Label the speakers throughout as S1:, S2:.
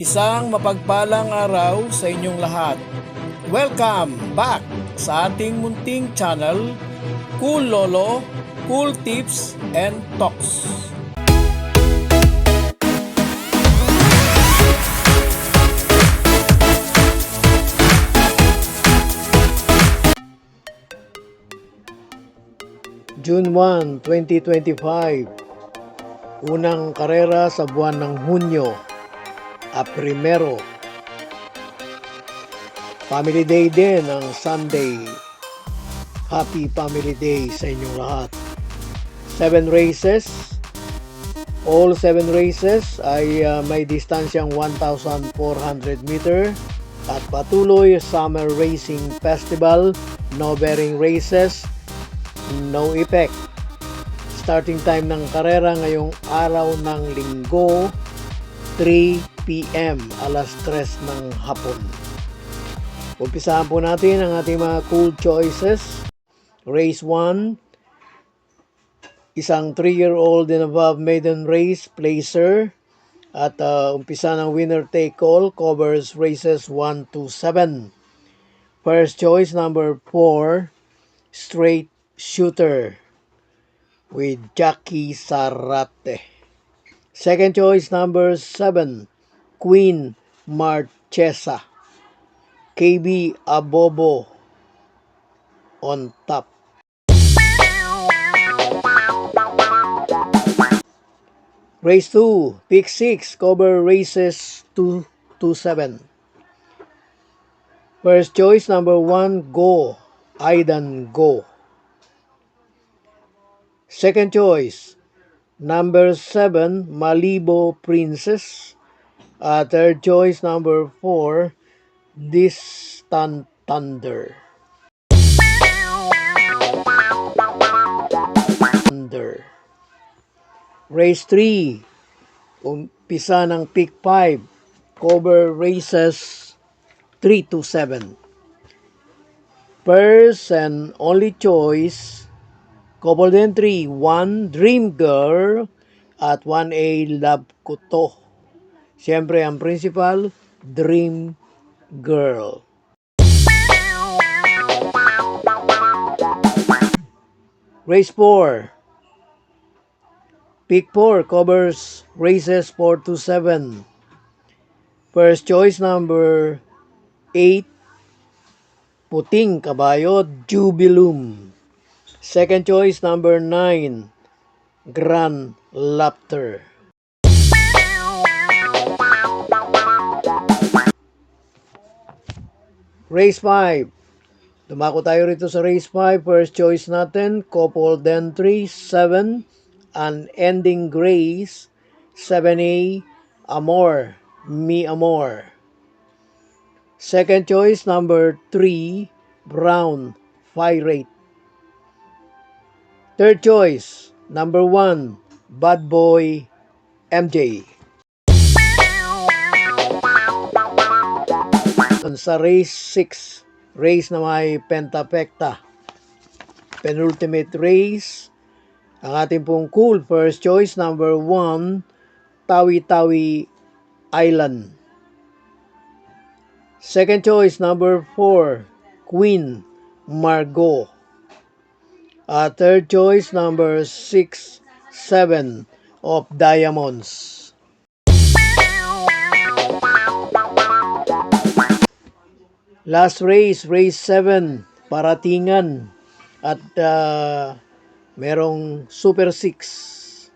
S1: Isang mapagpalang araw sa inyong lahat. Welcome back sa ating munting channel, Cool Lolo, Cool Tips and Talks. June 1, 2025. Unang karera sa buwan ng Hunyo. Primero. Family Day din ang Sunday. Happy Family Day sa inyong lahat. 7 races. All 7 races ay may distansyang 1,400 meter at patuloy Summer Racing Festival. No bearing races, no effect. Starting time ng karera ngayong araw ng Linggo, 3 p.m. alas 3 ng hapon. Umpisahan po natin ang ating mga cool choices. Race 1, isang 3-year-old and above maiden race, Placer. At umpisa ng winner take all, covers races 1 to 7. First choice, number 4, Straight Shooter with Jackie Sarate. Second choice, number 7, Queen Marchesa. KB Abobo on top. Race 2, pick 6, cover races 2 to 7. First choice, number 1, Go, Aidan Go. Second choice, number 7, Malibo Princess. Third choice, number 4, Distant Thunder. Race 3, umpisa ng pick 5, cover races 3 to 7. First and only choice, coupled entry, 1 Dream Girl at 1A Love Kuto. Siyempre ang principal, Dream Girl. Race 4, pick 4, covers races 4 to 7. First choice, number 8, Puting Kabayo, Jubilum. Second choice, number 9, Grand Laughter. Race 5. Dumako tayo rito sa race 5. First choice natin, coupled entry, 7, Unending Grace, 7A, Amor, Mi Amor. Second choice, number 3, Brown, Firate. Third choice, number 1, Bad Boy, MJ. Sa race 6, race na may pentapekta. Penultimate race, ang ating pong cool first choice, number 1, Tawi-Tawi Island. Second choice, number 4, Queen Margot. Third choice, number 6, 7 of Diamonds. Last race, race 7, Paratingan. At merong Super 6.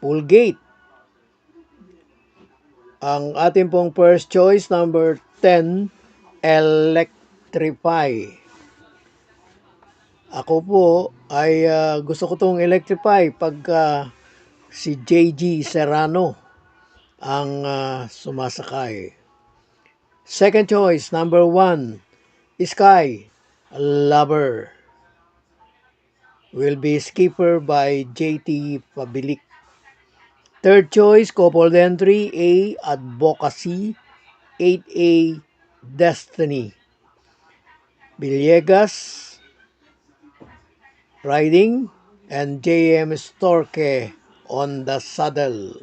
S1: Full gate. Ang ating pong first choice, number 10, Electrify. Ako po ay gusto ko itong Electrify pag si JG Serrano ang sumasakay. Second choice, number 1, Sky Lover. Will be skipper by JT Pabilik. Third choice, coupled entry, A Advocacy, 8A Destiny. Villegas riding and JM Storke on the saddle.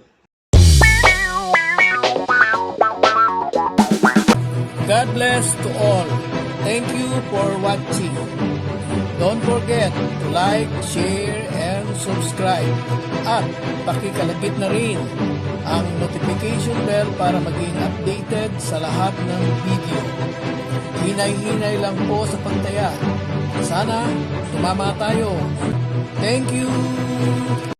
S1: bless to all. Thank you for watching. Don't forget to like, share, and subscribe. At pakikalagit na rin ang notification bell para maging updated sa lahat ng video. Hinay-hinay lang po sa pagtaya. Sana tumama tayo. Thank you!